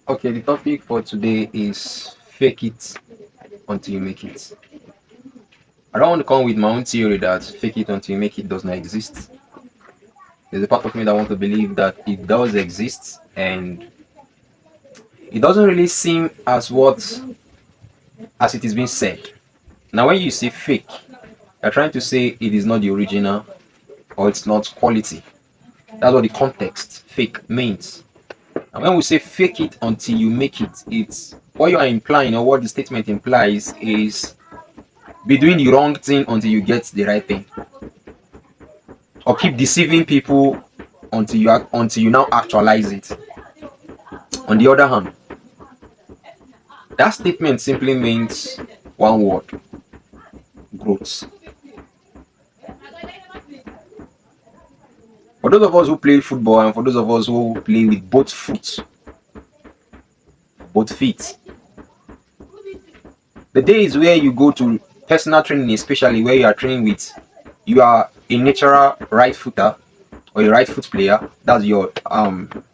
Okay, the topic for today is fake it until you make it. I don't want to come with my own theory that fake it until you make it does not exist. There's a part of me that want to believe that it does exist and it doesn't really seem as it is being said. Now when you say fake, you're trying to say it is not the original or it's not quality. That's what the context fake means. And when we say fake it until you make it, it's what you are implying or what the statement implies is be doing the wrong thing until you get the right thing, or keep deceiving people until you now actualize it. On the other hand, that statement simply means one word: growth. For those of us who play football and for those of us who play with both feet, the days where you go to personal training, especially where you are training with, you are a natural right footer or a right foot player. That's your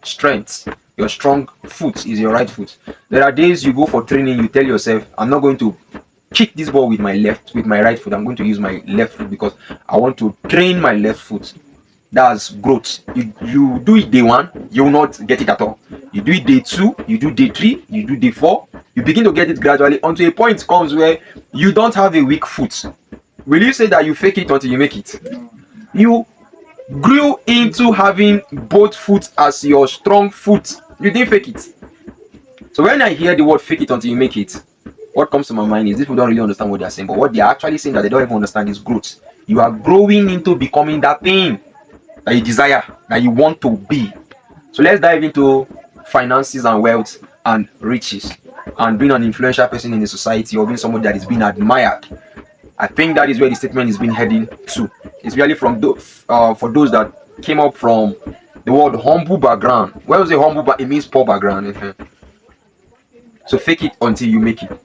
strength. Your strong foot is your right foot. There are days you go for training, you tell yourself, I'm not going to kick this ball with my right foot. I'm going to use my left foot because I want to train my left foot. That's growth. You do it day one, you will not get it at all. You do it day two, you do day three, you do day four, you begin to get it gradually until a point comes where you don't have a weak foot. Will you say that you fake it until you make it? You grew into having both foot as your strong foot. You didn't fake it. So when I hear the word fake it until you make it, what comes to my mind is these people don't really understand what they're saying, but what they're actually saying that they don't even understand is growth. You are growing into becoming that thing that you desire, that you want to be. So let's dive into finances and wealth and riches and being an influential person in the society or being someone that is being admired. I think that is where the statement is being heading to. It's really from for those that came up from the word humble background. Where was the humble? But it means poor background. So fake it until you make it.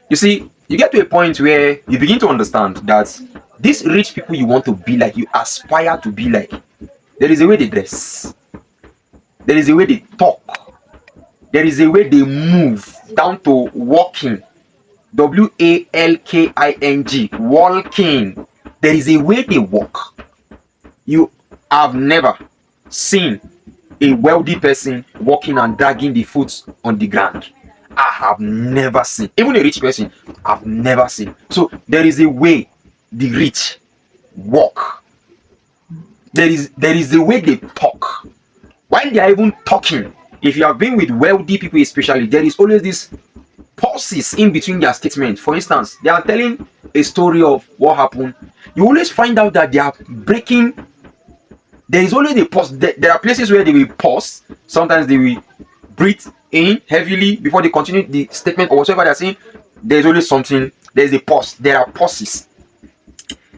You see, you get to a point where you begin to understand that these rich people you want to be like, you aspire to be like, there is a way they dress, there is a way they talk, there is a way they move, down to walking. Walking. Walking. There is a way they walk. You have never seen a wealthy person walking and dragging the foot on the ground. I have never seen. Even a rich person, I've never seen. So there is a way the rich walk. There is a way they talk. While they are even talking, if you have been with wealthy people especially, there is always this pauses in between their statement. For instance, they are telling a story of what happened. You always find out that they are breaking. There is always a pause. There are places where they will pause. Sometimes they will breathe in heavily before they continue the statement or whatever they're saying. There's always something. There's a pause. There are pauses.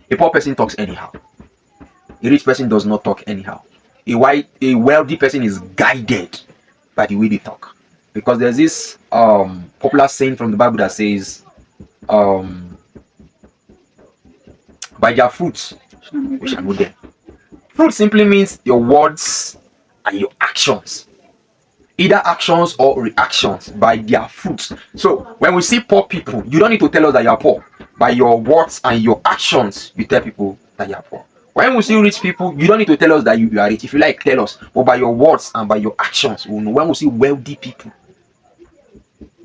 A poor person talks anyhow. A rich person does not talk anyhow. A wealthy person is guided by the way they talk. Because there's this popular saying from the Bible that says, by their fruits we shall know them. Fruit simply means your words and your actions. Either actions or reactions. By their fruits. So when we see poor people, you don't need to tell us that you are poor. By your words and your actions, you tell people that you are poor. When we see rich people, you don't need to tell us that you are rich. If you like, tell us. But by your words and by your actions, we know. When we see wealthy people,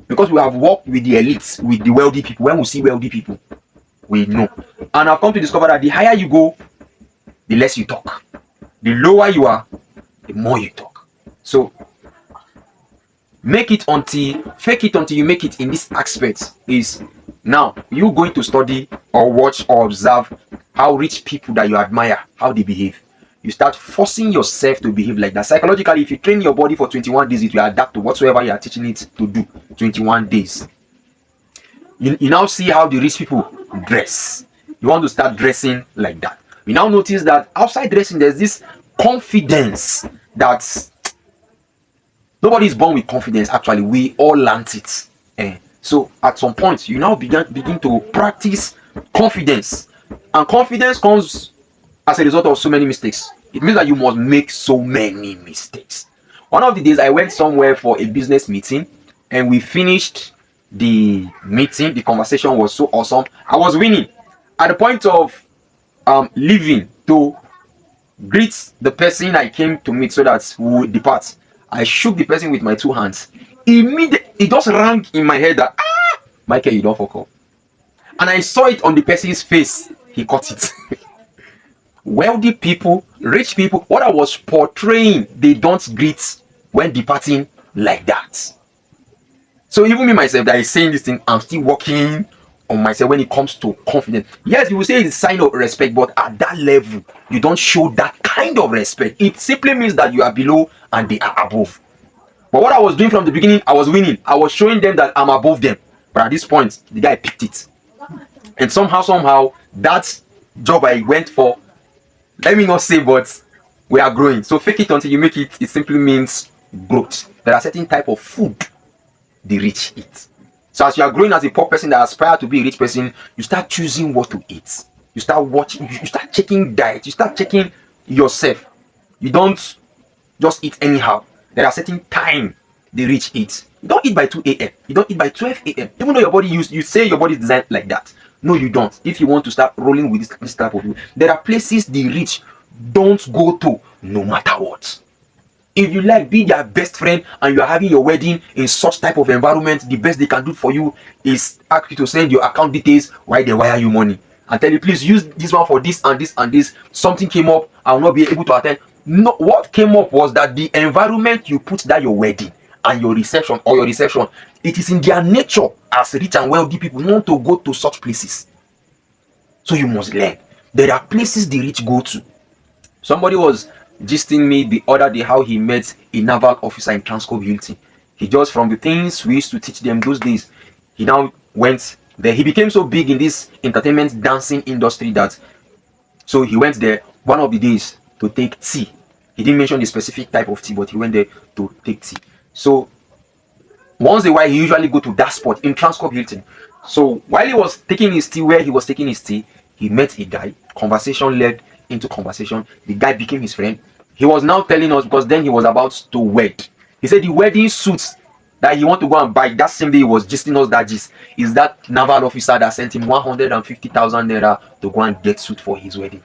because we have worked with the elites, with the wealthy people, when we see wealthy people, we know. And I've come to discover that the higher you go, the less you talk. The lower you are, the more you talk. So fake it until you make it in this aspect is now you going to study or watch or observe how rich people that you admire, how they behave. You start forcing yourself to behave like that. Psychologically, if you train your body for 21 days, it will adapt to whatsoever you are teaching it to do. 21 days. You now see how the rich people dress. You want to start dressing like that. You now notice that outside dressing, there's this confidence that nobody is born with confidence. Actually, we all learnt it. So at some point, you now begin to practice confidence. And confidence comes as a result of so many mistakes. It means that you must make so many mistakes. One of the days I went somewhere for a business meeting, and we finished the meeting. The conversation was so awesome. I was winning. At the point of leaving to greet the person I came to meet so that we would depart, I shook the person with my two hands. Immediately, it just rang in my head that Michael, you don't fuck up. And I saw it on the person's face. He caught it. Wealthy people, rich people, what I was portraying, they don't greet when departing like that. So even me myself that is saying this thing, I'm still working on myself when it comes to confidence. Yes, you will say it's a sign of respect, but at that level, you don't show that kind of respect. It simply means that you are below and they are above. But what I was doing from the beginning, I was winning. I was showing them that I'm above them. But at this point, the guy picked it. And somehow, that job I went for, let me not say, but we are growing. So fake it until you make it. It simply means growth. There are certain type of food the rich eat. So as you are growing as a poor person that aspire to be a rich person, you start choosing what to eat. You start watching. You start checking diet. You start checking yourself. You don't just eat anyhow. There are certain time the rich eat. You don't eat by 2 a.m. You don't eat by 12 a.m. Even though your body you say your body is designed like that. No, you don't. If you want to start rolling with this type of food, there are places the rich don't go to no matter what. If you like be their best friend and you are having your wedding in such type of environment, the best they can do for you is ask you to send your account details while they wire you money and tell you, please use this one for this and this and this. Something came up, I will not be able to attend. No, what came up was that the environment you put that your wedding and your reception, it is in their nature as rich and wealthy people not to go to such places. So you must learn. There are places the rich go to. Somebody was gisting me the other day how he met a naval officer in Transcorp Hilton. He just, from the things we used to teach them those days, he now went there. He became so big in this entertainment dancing industry that so he went there one of the days to take tea. He didn't mention the specific type of tea, but he went there to take tea. So once a while he usually go to that spot in Transcorp Hilton. So while he was taking his tea, where he was taking his tea, he met a guy. Conversation led into conversation. The guy became his friend. He was now telling us, because then he was about to wed. He said the wedding suits that he want to go and buy that same day he was gisting us that gist is that naval officer that sent him 150,000 naira to go and get suit for his wedding.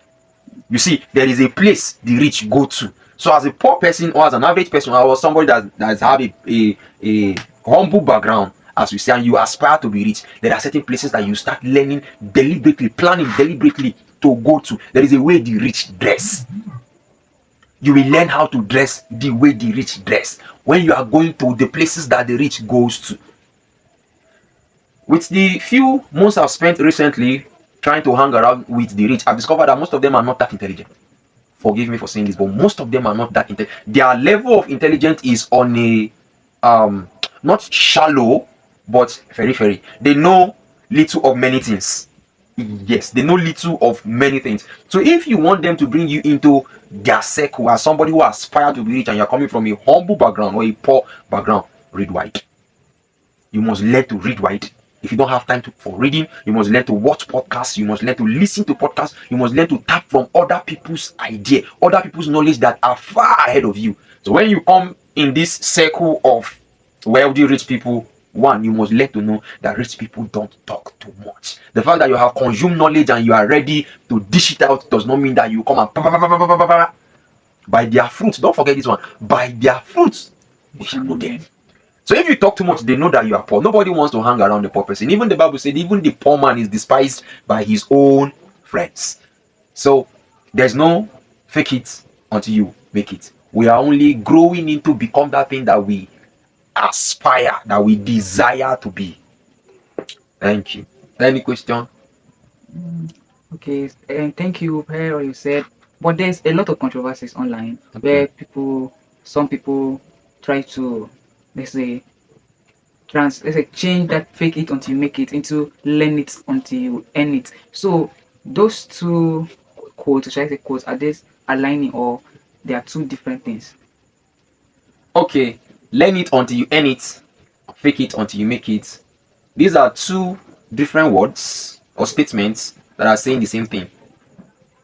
You see, there is a place the rich go to. So as a poor person or as an average person or somebody that have a humble background, as we say, and you aspire to be rich, there are certain places that you start learning deliberately, planning deliberately to go to. There is a way the rich dress. You will learn how to dress the way the rich dress when you are going to the places that the rich goes to. With the few months I've spent recently trying to hang around with the rich, I've discovered that most of them are not that intelligent. Forgive me for saying this, but most of them are not that intelligent. Their level of intelligence is on a not shallow, but very. They know little of many things. Yes, they know little of many things. So if you want them to bring you into their circle as somebody who aspires to be rich and you're coming from a humble background or a poor background, read wide. You must learn to read wide. If you don't have time for reading, you must learn to watch podcasts. You must learn to listen to podcasts. You must learn to tap from other people's idea, other people's knowledge that are far ahead of you. So when you come in this circle of wealthy rich people, one, you must learn to know that rich people don't talk too much. The fact that you have consumed knowledge and you are ready to dish it out does not mean that you come and by their fruits. Don't forget this one. By their fruits, we shall know them. So if you talk too much, they know that you are poor. Nobody wants to hang around the poor person. Even the Bible said, even the poor man is despised by his own friends. So there's no fake it until you make it. We are only growing into become that thing that we aspire, that we desire to be. Thank you. Any question? Okay, and thank you for what you said. But there's a lot of controversies online Okay. where some people try to, let's say, let's say change that fake it until you make it into learn it until you earn it. So those two quotes, should I say quotes, are they aligning or they are two different things? Okay. Learn it until you earn it. Fake it until you make it. These are two different words or statements that are saying the same thing.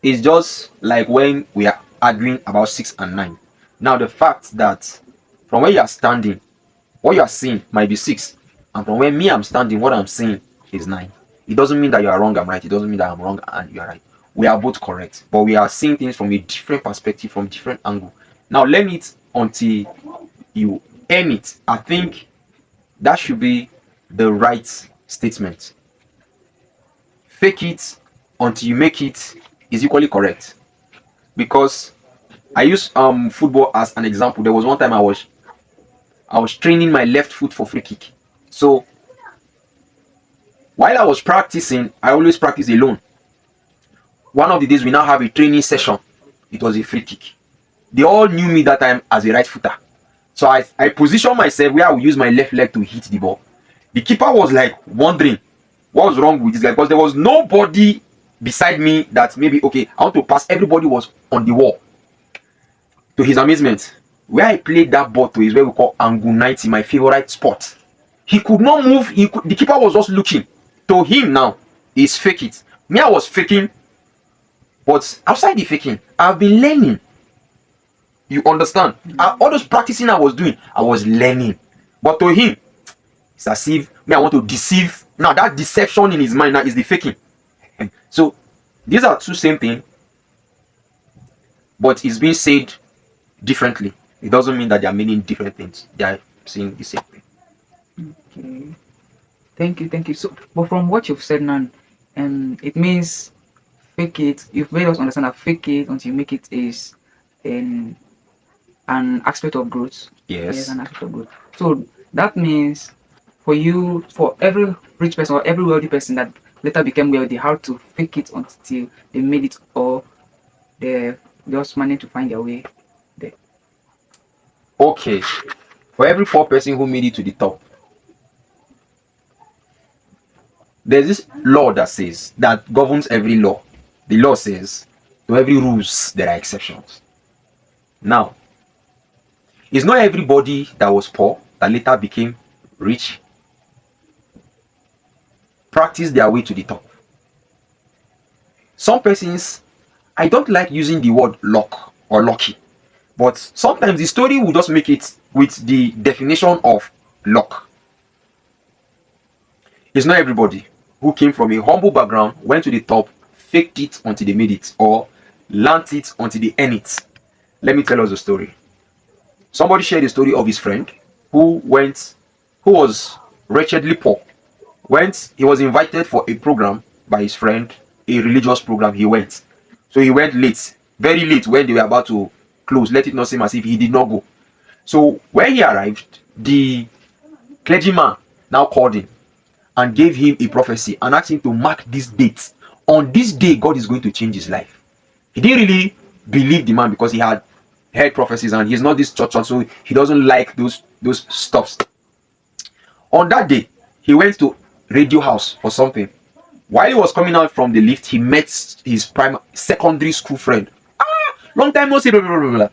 It's just like when we are arguing about 6 and 9. Now, the fact that From where you are standing, what you are seeing might be 6, and from where me I'm standing, what I'm seeing is 9. It doesn't mean that you are wrong, I'm right. It doesn't mean that I'm wrong and you are right. We are both correct, but we are seeing things from a different perspective, from different angle. Now learn it until you earn it. I think that should be the right statement. Fake it until you make it is equally correct. Because I use football as an example. There was one time I was training my left foot for free kick. So while I was practicing, I always practice alone. One of the days we now have a training session. It was a free kick. They all knew me that time as a right footer. So I positioned myself where I would use my left leg to hit the ball. The keeper was like wondering what was wrong with this guy, because there was nobody beside me that maybe okay, I want to pass. Everybody was on the wall. To his amazement, where I played that ball to is where we call angle 90, my favorite spot. He could not move. The keeper was just looking. To him now, he's fake it. Me, I was faking, but outside the faking, I've been learning. You understand? All those practicing I was doing, I was learning. But to him, it's as if me, I want to deceive. Now that deception in his mind now is the faking. So these are two same things, but it's being said differently. It doesn't mean that they are meaning different things. They are saying the same thing. Okay. Thank you. So, but from what you've said now, it means fake it. You've made us understand that fake it until you make it is an an aspect of growth. Yes, Yes. an aspect of growth. So that means for you, for every rich person or every wealthy person that later became wealthy, how to fake it until they made it, or they just managed to find their way there. Okay. For every poor person who made it to the top, there's this law that says that governs every law. The law says to every rules there are exceptions. Now, it's not everybody that was poor that later became rich, practice their way to the top. Some persons, I don't like using the word luck or lucky, but sometimes the story will just make it with the definition of luck. It's not everybody who came from a humble background, went to the top, faked it until they made it, or learned it until they earned it. Let me tell us the story. Somebody shared the story of his friend who was wretchedly poor. He was invited for a program by his friend, a religious program. He went. So he went late, very late when they were about to close. Let it not seem as if he did not go. So when he arrived, the clergyman now called him and gave him a prophecy and asked him to mark this date. On this day, God is going to change his life. He didn't really believe the man because he had heard prophecies and he's not this church, so he doesn't like those stuffs. On that day, he went to radio house for something. While he was coming out from the lift, he met his secondary school friend. Long time no see. Blah, blah, blah, blah.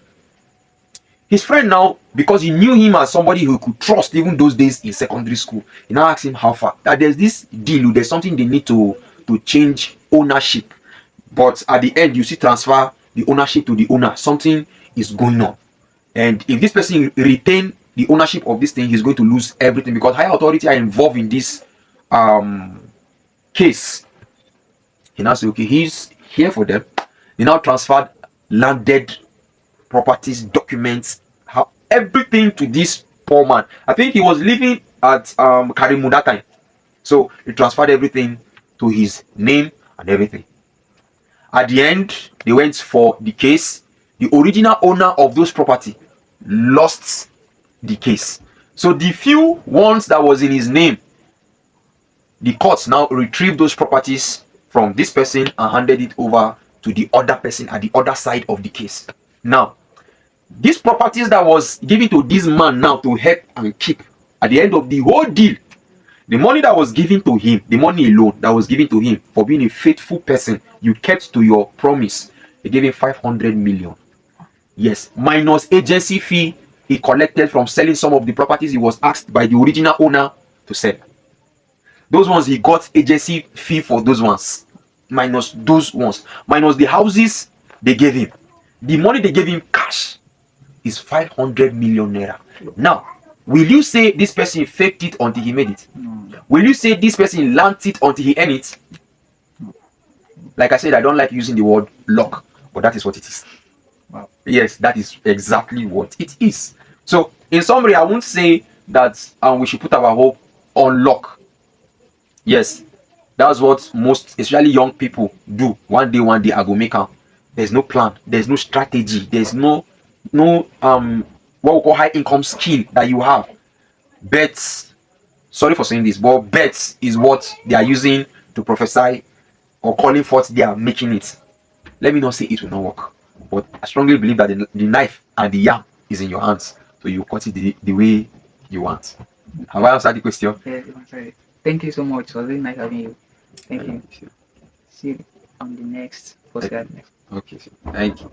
His friend now, because he knew him as somebody who could trust even those days in secondary school, he now asked him how far. That there's this deal, there's something they need to change ownership. But at the end, you see transfer the ownership to the owner. Something is going on. And if this person retain the ownership of this thing, he's going to lose everything because higher authority are involved in this case. He now said, okay, he's here for them. They now transferred landed properties, documents, everything to this poor man. I think he was living at Karimu that time. So he transferred everything to his name and everything. At the end, they went for the case. The original owner of those property lost the case. So the few ones that was in his name, the courts now retrieved those properties from this person and handed it over to the other person at the other side of the case. Now, these properties that was given to this man now to help and keep, at the end of the whole deal, the money that was given to him, the money alone that was given to him for being a faithful person, you kept to your promise. They gave him 500 million. Yes, minus agency fee he collected from selling some of the properties he was asked by the original owner to sell. Those ones he got agency fee for those ones, minus those ones, minus the houses they gave him, the money they gave him cash. is 500 million naira. Now, will you say this person faked it until he made it? No. Will you say this person learned it until he earned it? Like I said, I don't like using the word luck, but that is what it is. Wow. Yes, that is exactly what it is. So, in summary, I won't say that we should put our hope on luck. Yes, that's what most, especially young people, do. One day, I go make am. There's no plan. There's no strategy. There's no what we call high income skill that you have. Bets. Sorry for saying this, but bets is what they are using to prophesy or calling forth they are making it. Let me not say it will not work, but I strongly believe that the knife and the yam is in your hands, so you cut it the way you want. Have I answered the question? Yes, you answered it. Thank you so much. It was really nice having you. Thank you. Okay, See you on the next podcast. okay, thank you.